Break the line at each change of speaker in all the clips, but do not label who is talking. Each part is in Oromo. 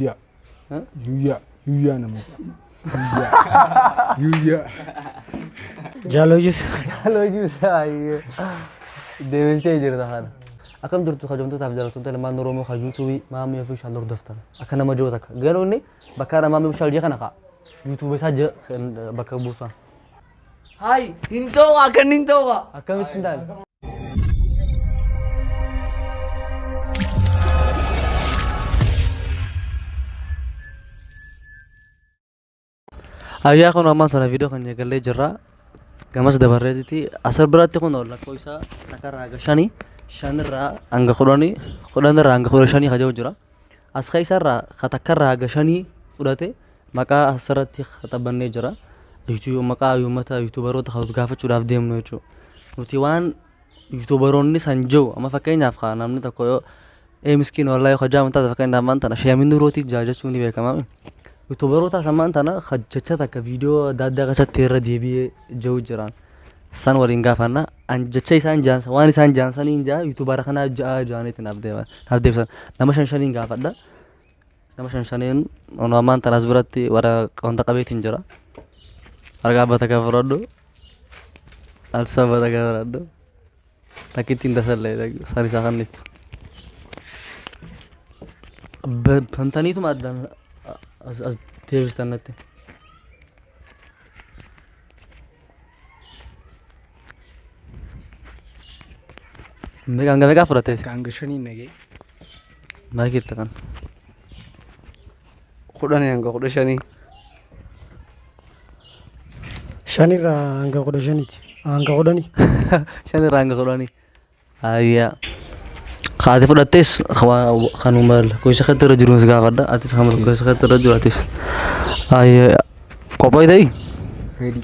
يا
ها
يا نمو يا
جالوجيس
ay deebiltee jirta kana akam jirtu khajamtu taaf jalatu lama noromo khajutu ma mi fi shal daftar akana ma jota gano ni bakara ma mi shal je kana ka youtube saja bakka busa
هاي انتوغا كان انتوغا
akam itindan ayya kun amma tana video kan galle jirra gamas dabarreeti asar biratti kun olla koisa takarra gashani shanirra anga khudani khudanirra anga khudashani hajo jira as khaisarra khatakarra gashani fudate maka asarratti khatabanne jira youtube maka yumata youtuberota khawt gafachuudhaaf deemno jechu nuti waan youtuberonni sanjoo amma fakkeenyaaf namni tokko yoo miskiin wallahi khajamta fakkeenyaaf maanta sheemin rooti jaajachuun ni beekama youtuberota shamantana khajjacha takka video dadda kasatti irra deebi'ee jiru jiran san waliin gaafanna anjacha isaan jaansa waan isaan jaansaniin jaa youtubera kana jaa jaanitiin abdeeban nama shanshaniin gaafadha nama shanshaniin onomaan tanas biratti wara qonta qabeetiin jira argaa bata kafaradhu alsa bata kafaradhu takittiin dasallee sarisa kannif bantaniitu maaddan as deebistannatti meeqa fudhate
kanga shanii nage
maakitta kan
خداني انغا خدشاني شاني را انغا خدشانيتي انغا خداني
shani ranga qolani ayya qaade fudhates khanumal koisa khatara jirus gaafadha atis khamar koisa khatara juratis ayya qobayday
ready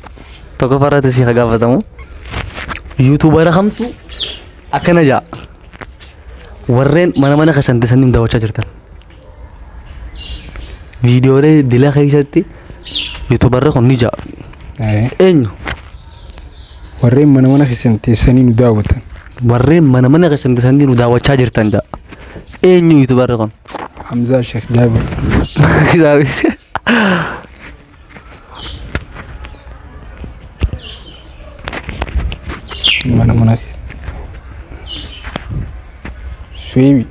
tokko farate si gaafatamu youtuber khamtu akana ja warreen mana kasante sanin dawacha jirtan video le dila khaysatti youtuber khonni ja enyu
warreen mana keessatti nu daawwatan
warreen mana keessatti sanin daawachaa jirtan ja enyu youtuber khon
Hamza Sheikh Jabir
Zabi
mana Sweebi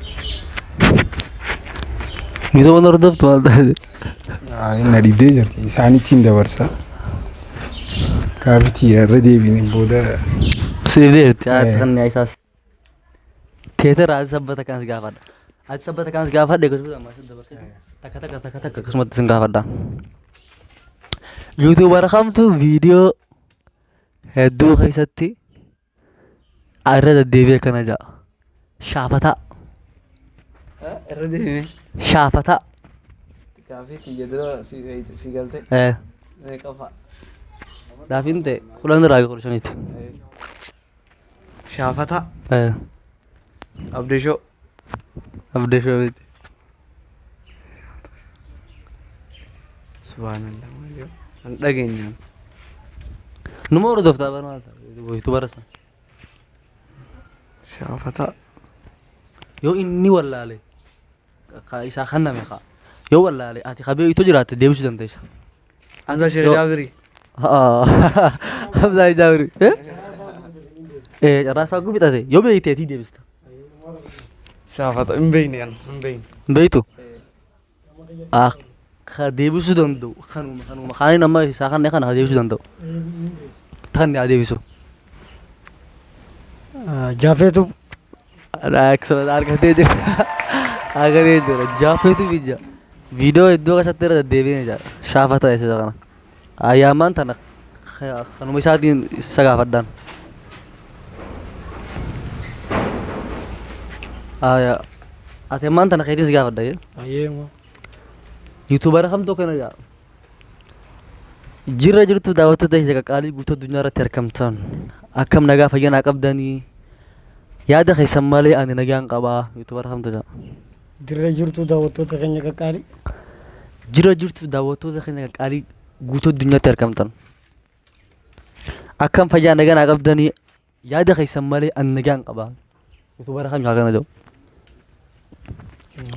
Miso benar daftu malta
nadibdee jirti isaaniitiin dabarsa kaafiti irra deebiin booda
Sevdirti kan yaisas Theater aad sabbata kan gaafadha aad sabbata kan gaafadha gasuu amma dabarsa taka kasumatti sin gaafadha YouTuber khamtu video hedduu keessatti irra deddeebi'ee kana jaa shaafata
الردي
shaafata
كافي تيجدرا سي قالتي كفا
daafinte kudhan irraa qorshaniiti
شافتا ابديشو
abdeeshoobeeti
سبحان الله ان دغينا
numa hordoftaa barmaata YouTuber sana
شافتا
yoo inni wallaale isaa kanname qa yoo wallaale ati qabee ito jiraate deebisuu dandeessa
هذا شيء جابري
Hamza Jabri rasa aku fixate yoo beeyte ati deebista
شافتا مبين يعني مبين
beeytu akka deebisuu danda'u kanuma kaanii nama isaa kannee kana deebisuu danda'u kannee deebisu
جافيتو
Excellent argatee jira jaafeetu bija video iddoo keessatti irra deddeebiin jira shaafata isa kana ayyaamaan tana kanuma isaatiin isa gaafadhaan ati ammaan tana keetis gaafadha jee
ايوه
yuutuubara kamtoo kana jaa jirra jirtu daawwattoota isa qaqaalii guutuu addunyaa irratti argamtan akkam nagaa fayyanaa qabdanii yaada keessan malee ani nagaan qabaa yuutuubara kamtu jaa
درا جرتو داوتو تخنيا كقالي
jira jirtu daawwattoota keenya qaqaalii guutuu addunyaatti argamtan akkam fayyaa nagaa qabdanii yaada keessan malee ani nagaan qabaa yuutuubara kam kana jaa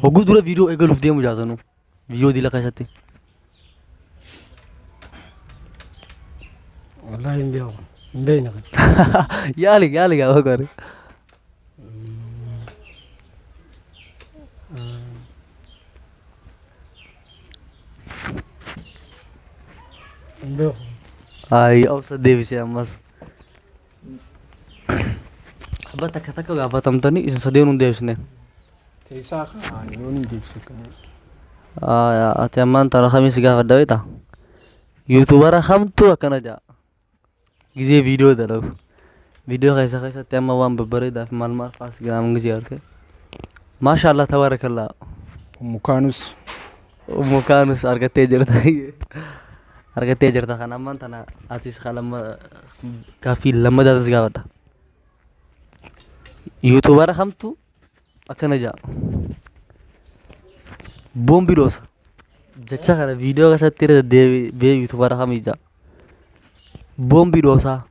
hogguu dura viidiyoo eegaluuf deemu jaatanu viidiyoo dila keessatti.
Wallaahi hin beeku. Hin beekne kan.
Yaali gaafa gore.
Hin beeku.
Ay obsa deebisee ammas. Abba takka takka gaafatamtanii isin sadeen hun deebisne.
Teessaa kan yoon hin deebise kan.
Ati ammaan tana kamiis gaafadha beektaa? Yuutuubara kamtu akkana jaa. Gizee viidiyoo dalagu. Viidiyoo keessatti amma waan babbareedaaf maal faas ginaam gizee arge. Maashaallah tabaarakallaa. Mukaanus argattee jirta. Argattee jirta kan ammaan tana atis gaaffii lammadaatis gaafadha. Yuutuubara kamtu akkana jaa. Boombi doosa. Jecha kana viidiyoo keessatti irra deebi'ee yuutuubara kamii jaa. Boombi doosaa.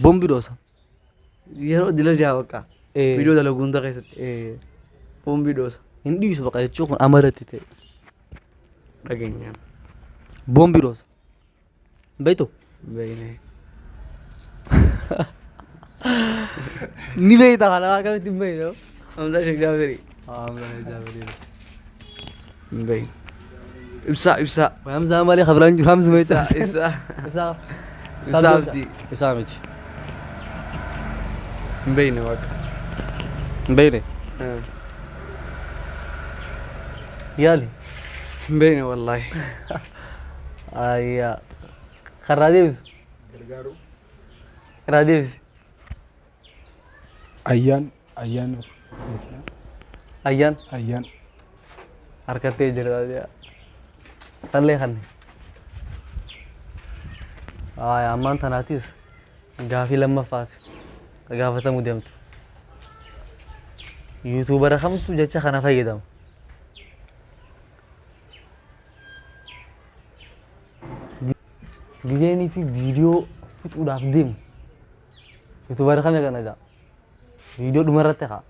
Boombi doosa.
Yeroo dila jaa bakka. Viidiyoo dalagu hunda keessatti. Boombi doosa.
Hin dhiisu baqa jechuun kun amalatti ta'e.
Dhageenyaan.
Boombi doosa. Beektu?
Beeknee.
Ni beekta kana akkamitti hin beektu?
Hamzaa Sheek Jaafirii.
Hamzaa Jaafirii.
Hin beekne. Ibsaa.
Hamzaa malee kabiraan jiru Hamzaa beekta.
Ibsaa.
Ibsaa
abdii.
Ibsaa miti.
Hin beekne bakka.
Hin beekne. Yaali.
Hin beekne wallaahi.
Ayyaa. Karraa deebisu.
Gargaaru.
Karraa deebisu.
Ayyaan.
Ayyaan. Harkattee jira. Sallee kanne. Ammaan tanaatis gaafii lammaffaati. Gaafatamuu deemtu. Yuutuubara kamtu jecha kana fayyadamu. Gizeenii fi viidiyoo fixuudhaaf deemu. Yuutuubara kamii kana jaa. Viidiyoo dhumarratti haa.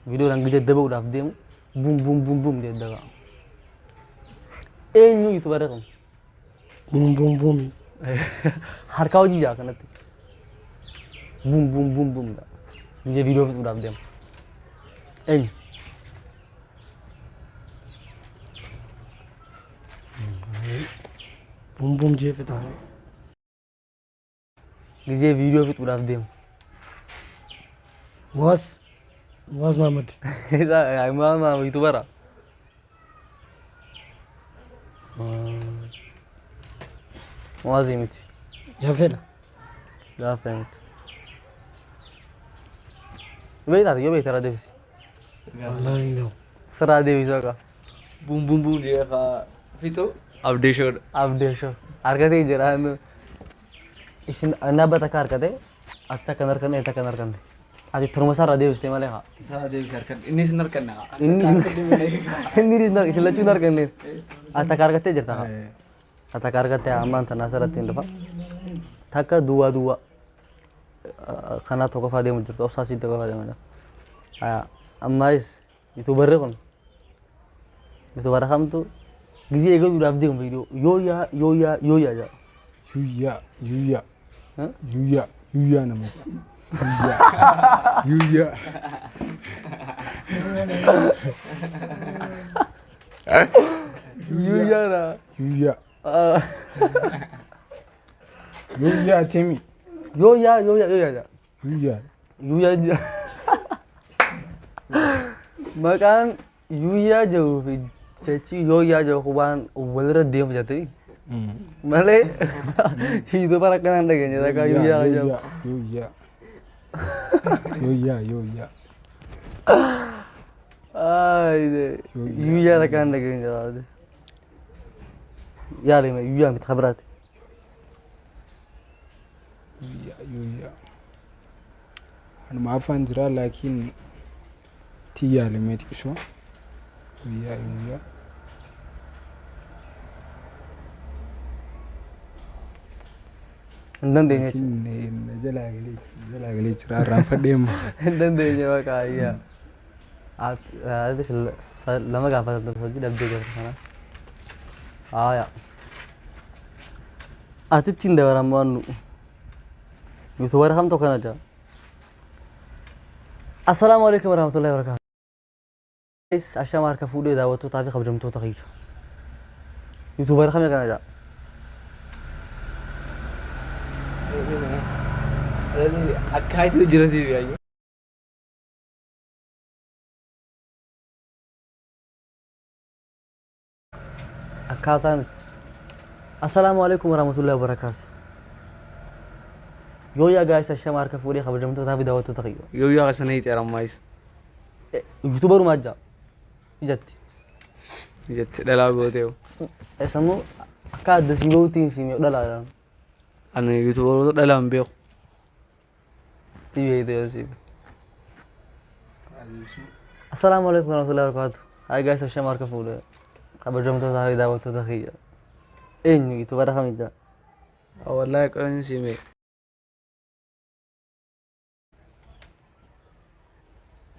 Viidiyoo dhaan gija daba'uudhaaf deemu. Buum jedhaga. Eenyu yuutuubara kam?
Buum.
Harkaa hojii jaa kanatti. Buum. Gija viidiyoo fixuudhaaf deemu. Eenyu?
Buum jee fitaa.
Gija viidiyoo fixuudhaaf deemu.
Muwaas Mahamad.
Maama yuutuubara. Muwaazii miti.
Jaafeedha.
Gaafa miti. Beektaati yoo beekte irraa deebisi.
Wallaahi hin beeku.
Sirraa deebisi akka.
Buum jee kaa fixu abdeeshoodha.
Abdeeshoo. Harkatee jira. Isin nabba takka harkate akka kan harkanne akka kan harkanne. Ati turma sarara deebistee malee haa.
Isaa deebisee harkan. Innis hin harkanne haa.
Inni isin lachuun harkanne. Ati takka harkattee jirta haa. Ati takka harkattee ammaan tanaa sarratti hin dhufa. Takka duwwaa. Kanaa tokko fa'aa deemu jirtu. Obsaasii tokko fa'aa deemu jirtu. Ammaayis yuutuubarri kun. Yuutuubara kamtu gizee eegaluudhaaf deemu viidiyoo yoo yaa jaa.
Yuyyaa nama. Yuyyaa. Yuyyaa temi.
Yoo yaa jaa. Yuyyaa. Maqaan yuyyaa jedhuu fi jechi yoo yaa jedhu waan walirra deemu jettee malee yuutuubara akkanaan dhageenya takka yuyyaa jedhu.
Yuyyaa.
Yuyyaa akkanaan dhageenya. Yaali yuyyaa miti kabiraati.
Yuyyaa. Anuma afaan jira laakiin tiyyaale meeti qisuma. Yuyyaa.
Hin dandeenye.
Jalaa galee jira irraan fadheema.
Hin dandeenye maqaa ayyaa. هذا لما قاعد فتح أبدي كده أنا يا أتتين ده ورا مانو يوتيوبر هم تو كنا جا السلام عليكم ورحمة الله وبركاته إيش عشان ما أركب فودي دعوة تو تعرف خبر جمتو تغيير يوتيوبر هم كنا جا
أكاي تو جرتي بيا
أكاتان السلام عليكم ورحمة الله وبركاته يا guys عشان ما أركب فودي خبر جمتو تعرف دعوة تو تغيير
يو يا سنيت يا رمايس
يوتيوبر ما جا جت
جت دلا غوتيو
اسمه أكاد سيبوتين سيمي دلا
أنا يوتيوبر دلا مبيو
تيجي ده سيب السلام عليكم ورحمة الله وبركاته هاي guys عشان ما أركب فودي خبر جمتو تعرف دعوة تو تغيير إيه يوتيوبر هم جا
والله كأني سيمي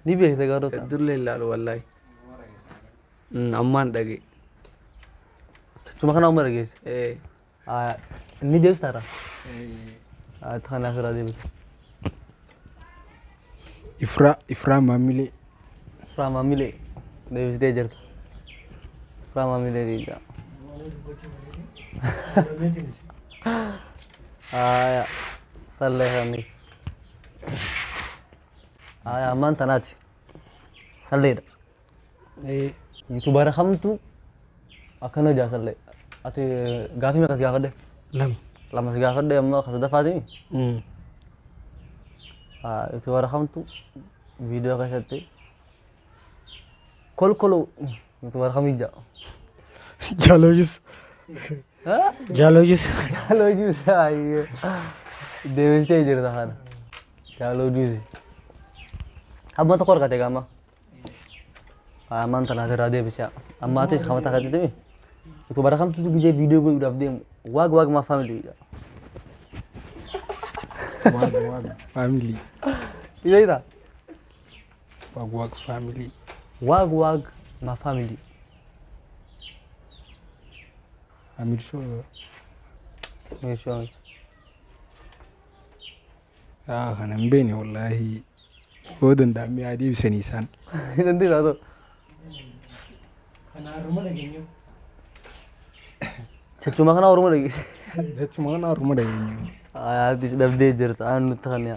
نبيه تقارو كان
الدل لا والله أمان دقي
cuma kan umur guys ini dia setara تخان آخر هذه
إفرا ماميلي
فرام ميلي ده بس جرت فرام ميلي دي يا صلى خاني يا أمان تناتي صلى ده يوتيوبر خم تو أكنه جا صلى أتي غافي مكاس غافة ده
لم
لما سغافة ده أما خسدا فاتي يوتيوبر خم تو فيديو كاسته كل يوتيوبر خم يجا
جالوجس جالوجس
चलो जी आइए देवस्ते जर दाखना चलो जी अब मत कोर कते gamma man tanah terade bisa amma tis khamata kate temi itu barakam tu gije video go udaf dem wag ma family
wag family
iya ita
wag family
wag ma family
amir so
mesho
hanan bene wallahi godan da mi adi bisani san
nanti lah tu cuma kan orang lagi
cuma kan rumah da yin
habis dah belajar anu tahannya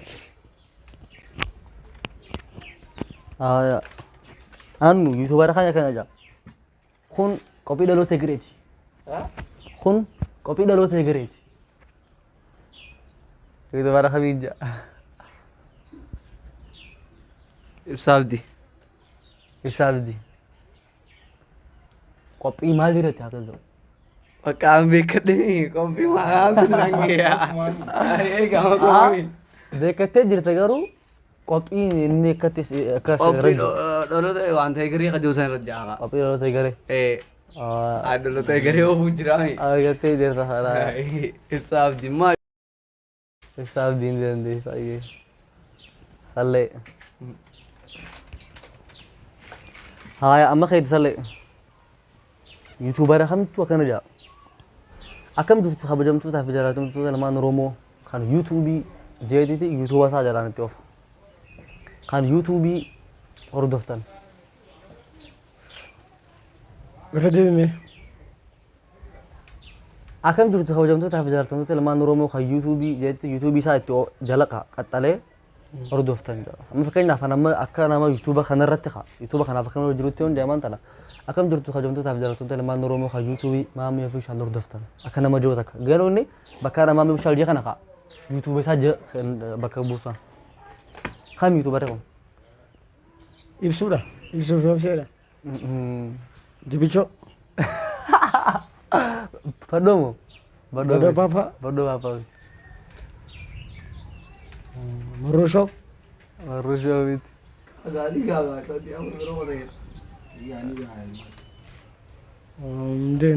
ya anu youtuber kan aja kun kopi dulu tegret kun kopi dulu tegret youtuber kan bija ibsabdi kopi mal dire ta to
Pakam bekade kopi mahal tenang ya. Ay kamu kopi.
Bekate jirta garu kopi ini katis kas
Kopi dulu tuh wantai kiri kejusan raja.
kopi dulu tegare
Dulu tuh kiri oh bujrai.
agate jirta hara
Isab dimma.
ibsabdi ndende sai salle haya amma khayd salle youtuber kam tu akan aja akam tu sahabat jam tu tapi jalan tu lama romo kan YouTube jadi tu YouTube saja jalan tu kan YouTube orang daftar
berarti me
akam tu sahabat jam tu tapi jalan tu lama romo kan YouTube jadi tu YouTube saja tu jalan katale orang daftar amma fakir nak nama akak nama YouTube kan rata YouTube kan apa kan orang jurutun dia mana akam durtu khajamtu ta bidara tunta lama noromo kha youtube mami yafu shal daftar akana majota ka galo ni bakara mami shal je kana ka youtube saja bakka busa kham youtube bare ko
ibsuda ibsu fiafsera dibicho
padomo
bado papa marosho
rusho bit
Gali gaba tadi aku romo deh.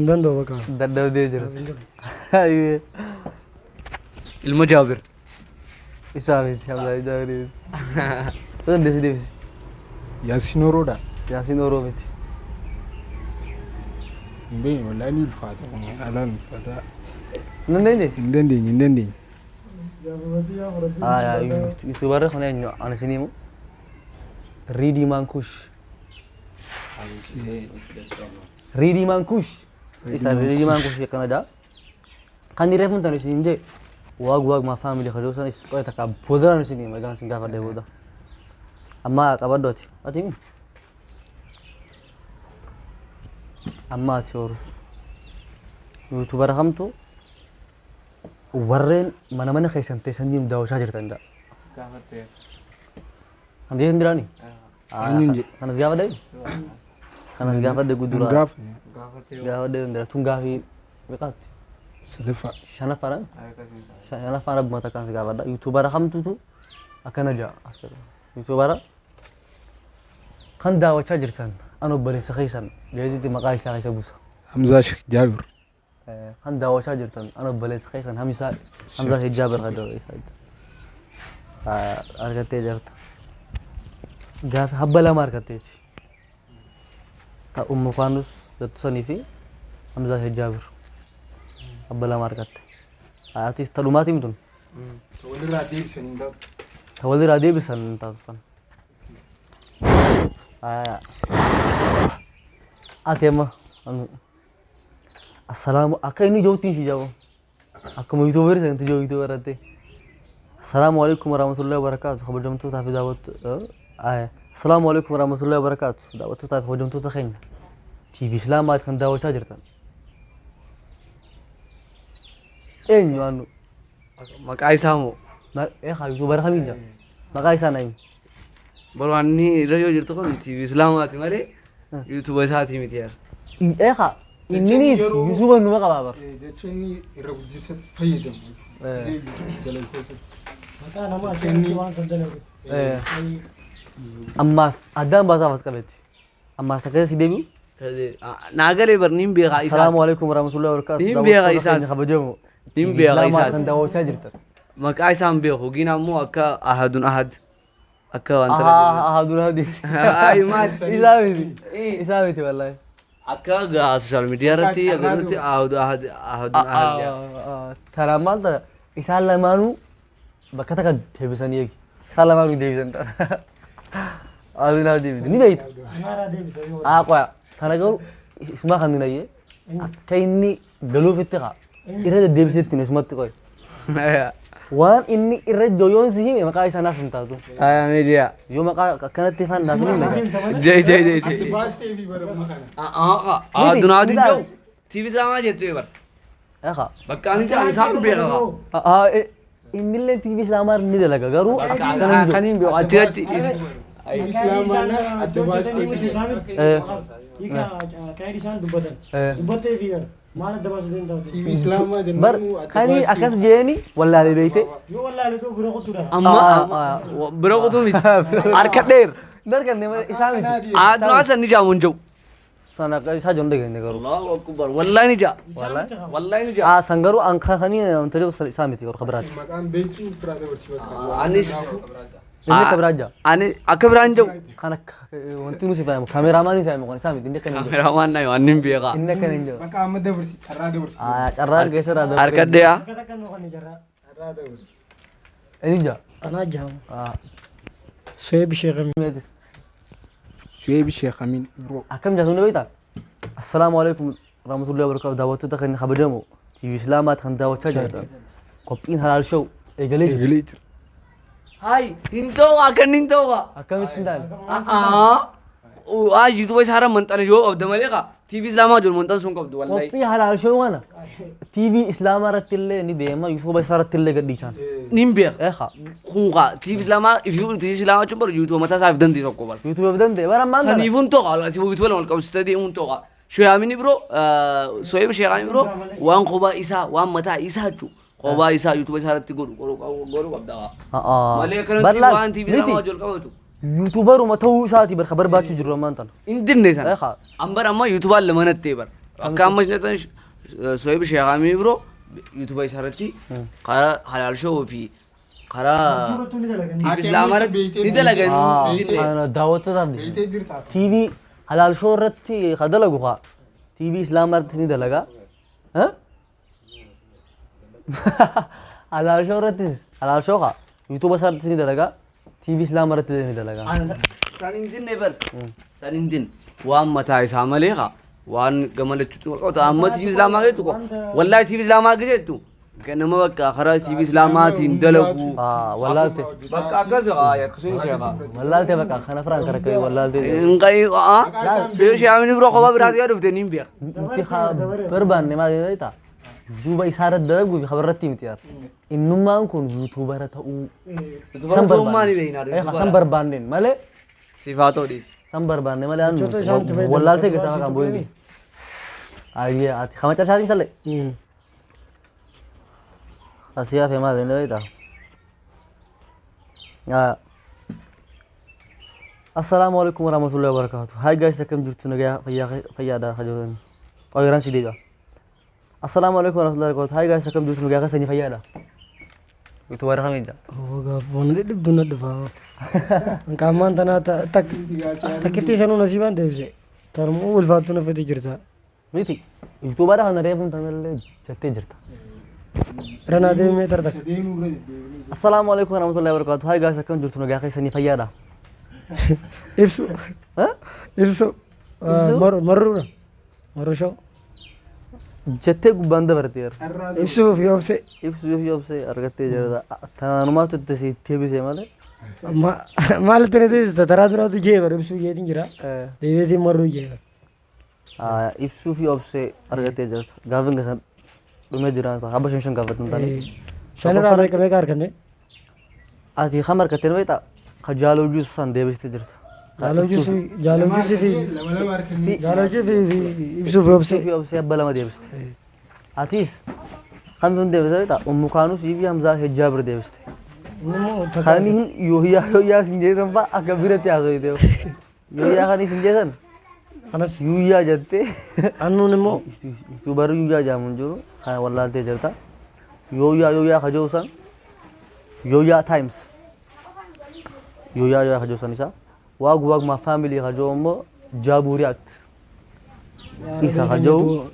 dando baka
dadda de jira ayi
Ilmu Jabir.
isabi hamla jabir to desi
ياسين رودا
ياسين أوروبيتي
مبين ولا نيل فاتا الان فاتا
نندي
ندندي
يوتيوبر خلينا أنا سنيمو ريدي مانكوش ريدي مانكوش إذا ريدي مانكوش كندا kan direct pun tadi sini je wag ma family khado san ispo ta ka bodra sini ma gan singa fade boda amma kabar dot atim amma chor youtuber hamtu warren mana mana khaisan te sanjim daw shajir tanda andi indrani kan zgava dai kan zgava de gudura gava de indra tungafi bekat
سلفا
شانا فارا بمتا كان سيغا بدا يوتيوبر خمتو تو اكنا جا يوتيوبر كان داو تشاجرتن انا بري سخيسن جايزتي مقاي سخيسه بوس
حمزه شيخ جابر
كان داو تشاجرتن انا بري سخيسن حمزه شيخ جابر غدو يسايد ارغتي جرت غاف حبلا ماركتي تا ام فانوس دتسني في حمزه شيخ جابر أبلا ماركت أتيس تلوماتي متون تولي رادي بسن تاسفن أتيما السلام أكيني جوتين شيء جاو أكمل يوتيوبر سنتي جو يوتيوبر أتي السلام عليكم ورحمة الله وبركاته خبر جمتو تافي دعوت السلام عليكم ورحمة الله وبركاته دعوت تافي خبر جمتو تخين تي بإسلام ما تكن دعوت شاجرتن eenyu anu
maqaa isaa moo
youtuber kamiin jira maqaa isaa na'im
baruu ani irra yoo jirtu kun TV Islaamaati malee YouTube isaati miti yaar
inninis youtuber numa qabaa bar
jechuun irra guddisatti fayyadamu
maqaa namaa achirratti waan saldalagu
ammaas addaan baasaaf as qabetti ammaas takkasa si deebi'u
naagalee bar nin beekaa isaas
assalaamu alaikum warahmatullahi wabarakatuh
nin beekaa isaas
kabajamu
nin beekaa isaas
kan daawwachaa jirtan
maqaa isaan beeku gina ammoo akka ahadun ahad akka wanta
ahadun ahad
ay maal
isaa miti wallahi
akka social media irratti agarratti ahadun ahad
taraa maalta isaan lamaanuu bakka takka deebisanii eegi isaan lamaanuu deebisan ahadun ahad deebisa ni beeyta
anaaraa deebisa
qoya kana garuu isuma kan dinayye akka inni galuufitti kaa irra deddeebisetti isumatti qoy waan inni irra joyoon si hime maqaa isaa naaf hin taatu
media
yoo maqaa akkanatti ifaan naaf hin himne
jay
baastee fi bara makana
ahadun ahad jiru TV Islaamaa jettu bar
eeqa
bakka ani jaan isaan beekaa
innillee TV Islaamaa ni dalaga garuu
kan hin beeku achirratti
islaamaana adda baastee fi
ika kaayri isaan dubbatan dubbattee fi maal adda baasuu danda'u
islaamaa
bar
jennu
kani akkas jeeni wallaalee beeyte
yoo wallaalee too bira qotuudha
amma bira qotuu miti harka dheer
darganne malee isaa miti
adunaa san ni jaamu hin jiru
sana isaa joon dhageenye garuu
Allahu akbar wallahi ni jaa wallahi ni jaa
san garuu an kanii wanta jiru isaa miti garuu kabiraati
maqaan beektuu biraa dabarsiifatu
anis
inni kabiraajja
ani akka biraan jiru
kana wanti nuti fayyadamu kaameraamaanii fayyadamu kan isaa miti inni akka hin jiru
kameramaan na waan hin beekaa
inni akka hin jiru
maqaa amma dabarsi carraa dabarsi
carraan keessa irraa
harka dheeraa
akka takka nuu kan jarraa
carraa dabarsi
inni jira
anaa jahamu soyeeb sheekami
Shueib Sheikh Amin bro
akkam jaatuun beektaa assalaamu alaikum rahmatullahi wabarakatuh daawwattoota kan kabajamoo TV Islaamaa kan daawwachaa jirtan qophiin halaal show eegalee jiru
eegalee jira
hai hin ta'u akka hin ta'u
akkamitti hin taane
YouTube isaarra manxana yoo qabda malee ka TV Islaamaa jiru manxan sun qabdu wallahi
qophii halaal show kana TV Islaamaa irratti illee ni deema YouTube isaa irratti illee gadhiisan
nin beeka
eeqa
kunqa TV Islaamaa TV Islaamaa cun bar YouTube mataa isaaf dandii tokko bar
YouTube danda'e bara maan kana
saniifun toqa ati YouTube wal qabsitee deemuun toqa shoyaamini bro soyeeb sheekani bro waan kophaa isaa waan mataa isaa jechu kophaa isaa YouTube isaa irratti godhu qabda malee kanatti waan TV Islaamaa wajjin qabatu
YouTuberuma ta'uu isaati bar kabar baachuu jiru ammaan tana
indinne san
eeqa
ambar amma YouTube al manatte bar akka amma jinatan soyeeb sheekani bro YouTube isaa irratti halal show fi خرا
Suurattuu ni dalagan.
تيفي إسلام مرت ندلقن
أنا دعوته تابدي تي في حلال شو رتي خدلا جوها تي في إسلام مرت ندلقا ها حلال شو رتي حلال شو خا يوتيوب صار ندلقا تي في إسلام مرت ندلقا
أنا سانين نيفر سانين وان متى سامليها وان قملة تشتو أما تيفي إسلام ما جت والله تيفي إسلام ما جت كنا ما بقى خرا تيفي إسلامات يندلقوا
والله تي
بقى كذا يا كسون شيخا
والله تي بقى خنا فران كركي والله تي
إنقاي سيو شيء عمني برو خبر برادي أعرف تنين بيا
انتخاب بربان ما ديتا جوبا إشارة درب خبرت تيم تيار إنه ما نكون يوتيوبر تاو
سمبر ماني بينا
أي سمبر باندين ماله
صفاتو ديس
سمبر باندين ماله أنا والله تي كده كم بقولي أيه أتي خمسة شهر تلي أسيا في ما دين ديتا السلام عليكم ورحمة الله وبركاته هاي جايز كم جرت نجا فيا دا خجولن أيران سيديجا السلام عليكم ورحمة الله وبركاته هاي جايز كم جرت نجا كسني فيا دا itu warna kami dah.
Oh, gafon ni dib dunat dfa. Kaman tana tak kiti sanu nasiban devse. Tarmu ulfatuna fati jirta.
Miti itu bara hana repun tanal jette jirta.
Rana dev me tar tak.
السلام عليكم ورحمة الله وبركاته هاي جايز كم جرت نجا كسني فيا دا
Ifsu.
ها
Ifsu. Maru show.
jette banda berarti yar
Ifsu fi ofse.
ibsu yobse argatte jirta tanuma tu tesi tebi se male
Mal tene dev tara dura tu jeever ifsu yedin jira. Deveti maru jeever.
ibsu yobse argatte jirta gavin gasan dume jiran ta haba shenshon gavat tani
Shanara me kame kar kane.
ati khamar katen weta khajalo jus san devesti jirta
Jaloji fi ifsu fi ofse.
في أبسي أبلا ما ديبست أتيس خمسون ديبست تا أم كانوا سيفي همزة حجاب ديبست خاني هن يوهيا سنجيسن با أكبرت يا سوي ديو يوهيا خاني سنجيسن
Anas
يوهيا جتة
anu nemo.
تو بارو يوهيا جامون جورو خان والله تي جرتا يوهيا خجوسن يوهيا تايمز يوهيا خجوسن إسا واق ما فاميلي خجوم جابو رياكت إسا خجو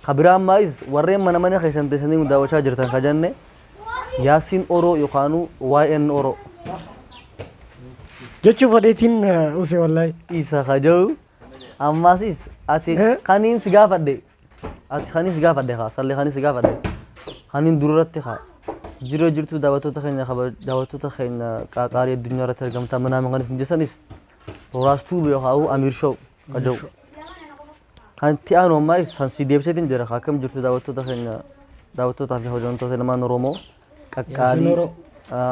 خبرام مايز ورّيم من خيسان تسني مداوشة جرتان خجانة ياسين أورو يقانو YN أورو
Jechu fadetin use wallahi.
إسا خجو أما سيس أتي خانين سجافة دي أتي خانين سجافة دي خا سالي خانين سجافة دي خانين ضرورت خا جرتو دعوتو تخين خبر دعوتو تخين كاري الدنيا رترجم تمنا من خانين جسنيس راستو بيخاو أمير شو خجو kan ti ano mai sansi debse tin jera hakam jurtu dawto ta ho jonto selama noromo kakali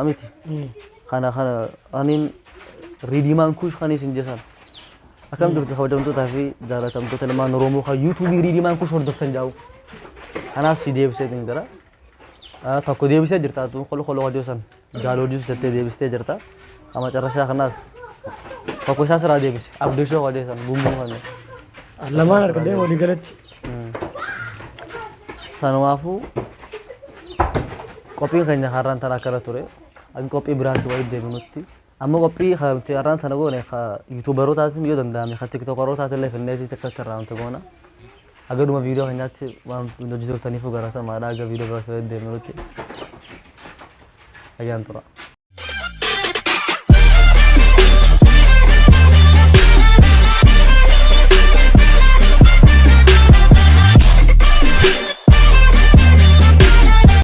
amiti khana anin ridiman kush khani sinjesan hakam jurtu ho jonto ta fi dara tam to selama noromo kha youtube ridiman kush hor doftan jaw ana si debse tin jera ta ko debse jirta tu kholo josan jalojus jette debse jirta ama charasha khanas ko sasra debse update ho josan bumbu khane
Lamaan arkade wali galat.
Sanuafu kopi kanya haran tanah kara ture, agi kopi berhantu wajib deh menuti. Amma kopi kha haran tanah go ne kha YouTuber rota tu yo danda me kha TikTok rota tu le fenne ti tekka terang tu gona. Agar duma video hanya ti wan no jido tani fu garata mara aga video berasa deh menuti. Ayan tura.